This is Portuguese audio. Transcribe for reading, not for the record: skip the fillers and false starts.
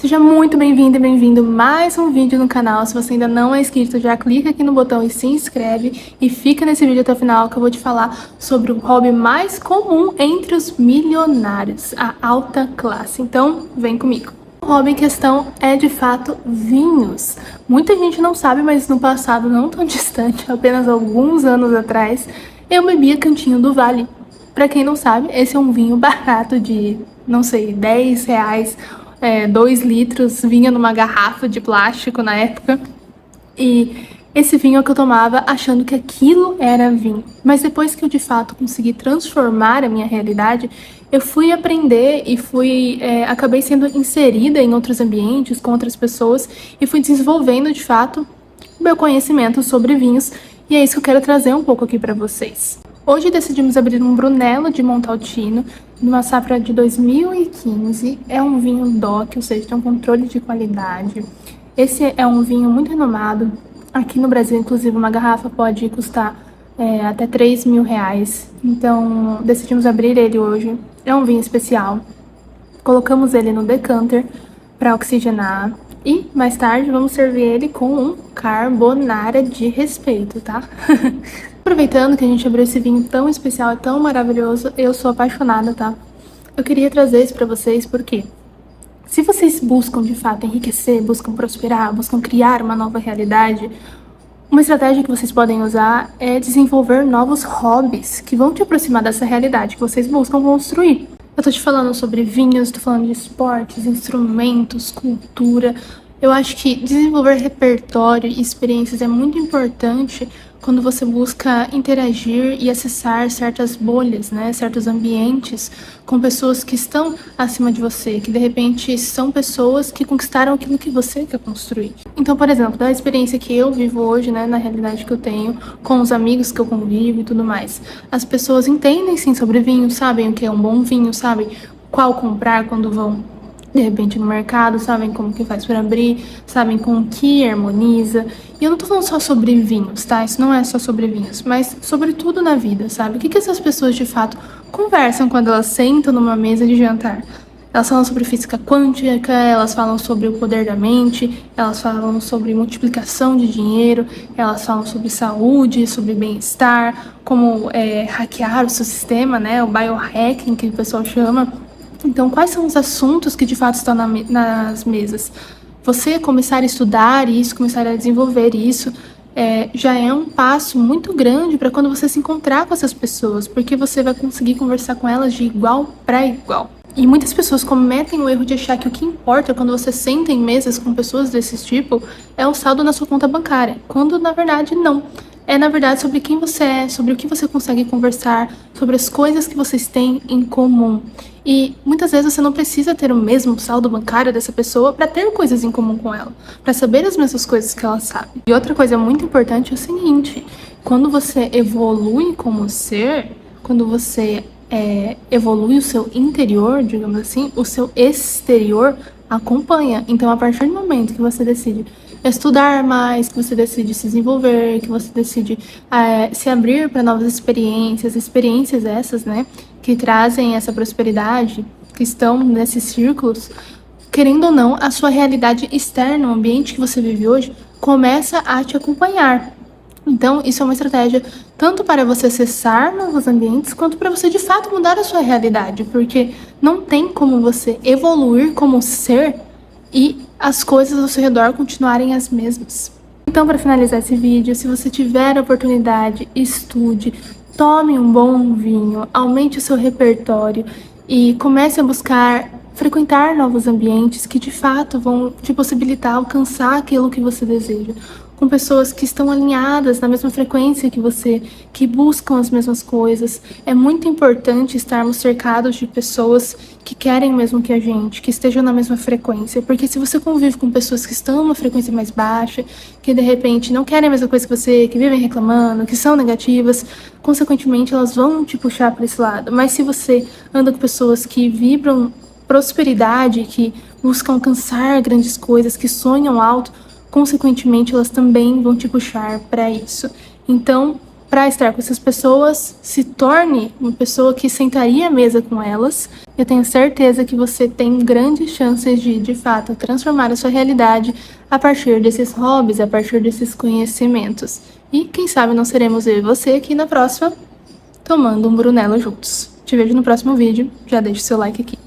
Seja muito bem-vindo e bem-vindo a mais um vídeo no canal. Se você ainda não é inscrito, já clica aqui no botão e se inscreve. E fica nesse vídeo até o final que eu vou te falar sobre o hobby mais comum entre os milionários, a alta classe. Então, vem comigo. O hobby em questão é, de fato, vinhos. Muita gente não sabe, mas no passado não tão distante, apenas alguns anos atrás, eu bebia Cantinho do Vale. Pra quem não sabe, esse é um vinho barato de, não sei, 10 reais, 2 litros, vinha numa garrafa de plástico na época. E esse vinho é o que eu tomava achando que aquilo era vinho. Mas depois que eu de fato consegui transformar a minha realidade, eu fui aprender e acabei sendo inserida em outros ambientes, com outras pessoas, e fui desenvolvendo de fato o meu conhecimento sobre vinhos. E é isso que eu quero trazer um pouco aqui para vocês. Hoje decidimos abrir um Brunello de Montalcino, numa safra de 2015. É um vinho DOC, ou seja, tem um controle de qualidade. Esse é um vinho muito renomado. Aqui no Brasil, inclusive, uma garrafa pode custar até 3 mil reais. Então, decidimos abrir ele hoje. É um vinho especial. Colocamos ele no decanter para oxigenar. E, mais tarde, vamos servir ele com um carbonara de respeito, tá? Aproveitando que a gente abriu esse vinho tão especial e tão maravilhoso, eu sou apaixonada, tá? Eu queria trazer isso pra vocês porque se vocês buscam, de fato, enriquecer, buscam prosperar, buscam criar uma nova realidade, uma estratégia que vocês podem usar é desenvolver novos hobbies que vão te aproximar dessa realidade que vocês buscam construir. Eu tô te falando sobre vinhos, tô falando de esportes, instrumentos, cultura. Eu acho que desenvolver repertório e experiências é muito importante quando você busca interagir e acessar certas bolhas, né, certos ambientes com pessoas que estão acima de você, que de repente são pessoas que conquistaram aquilo que você quer construir. Então, por exemplo, da experiência que eu vivo hoje, né, na realidade que eu tenho, com os amigos que eu convivo e tudo mais, as pessoas entendem sim sobre vinho, sabem o que é um bom vinho, sabem qual comprar quando vão de repente no mercado, sabem como que faz para abrir, sabem com o que harmoniza. E eu não tô falando só sobre vinhos, tá? Isso não é só sobre vinhos, mas sobre tudo na vida, sabe? O que essas pessoas de fato conversam quando elas sentam numa mesa de jantar? Elas falam sobre física quântica, elas falam sobre o poder da mente, elas falam sobre multiplicação de dinheiro, elas falam sobre saúde, sobre bem-estar, como hackear o seu sistema, né? O biohacking que o pessoal chama. Então, quais são os assuntos que de fato estão nas mesas? Você começar a estudar isso, começar a desenvolver isso, já é um passo muito grande para quando você se encontrar com essas pessoas, porque você vai conseguir conversar com elas de igual para igual. E muitas pessoas cometem o erro de achar que o que importa quando você senta em mesas com pessoas desse tipo é o saldo na sua conta bancária, quando na verdade não. É, na verdade, sobre quem você é, sobre o que você consegue conversar, sobre as coisas que vocês têm em comum. E muitas vezes você não precisa ter o mesmo saldo bancário dessa pessoa para ter coisas em comum com ela, para saber as mesmas coisas que ela sabe. E outra coisa muito importante é o seguinte: quando você evolui como ser, quando você evolui o seu interior, digamos assim, o seu exterior acompanha. Então, a partir do momento que você decide estudar mais, que você decide se desenvolver, que você decide se abrir para novas experiências essas, né, que trazem essa prosperidade, que estão nesses círculos, querendo ou não, a sua realidade externa, o ambiente que você vive hoje, começa a te acompanhar. Então, isso é uma estratégia tanto para você acessar novos ambientes, quanto para você de fato mudar a sua realidade, porque não tem como você evoluir como ser e as coisas ao seu redor continuarem as mesmas. Então, para finalizar esse vídeo, se você tiver a oportunidade, estude, tome um bom vinho, aumente o seu repertório e comece a buscar frequentar novos ambientes que de fato vão te possibilitar alcançar aquilo que você deseja, com pessoas que estão alinhadas na mesma frequência que você, que buscam as mesmas coisas. É muito importante estarmos cercados de pessoas que querem o mesmo que a gente, que estejam na mesma frequência, porque se você convive com pessoas que estão numa frequência mais baixa, que de repente não querem a mesma coisa que você, que vivem reclamando, que são negativas, consequentemente elas vão te puxar para esse lado. Mas se você anda com pessoas que vibram prosperidade, que buscam alcançar grandes coisas, que sonham alto, consequentemente elas também vão te puxar para isso. Então, para estar com essas pessoas, se torne uma pessoa que sentaria à mesa com elas. Eu tenho certeza que você tem grandes chances de fato, transformar a sua realidade a partir desses hobbies, a partir desses conhecimentos. E quem sabe não seremos eu e você aqui na próxima, tomando um Brunello juntos. Te vejo no próximo vídeo, já deixa o seu like aqui.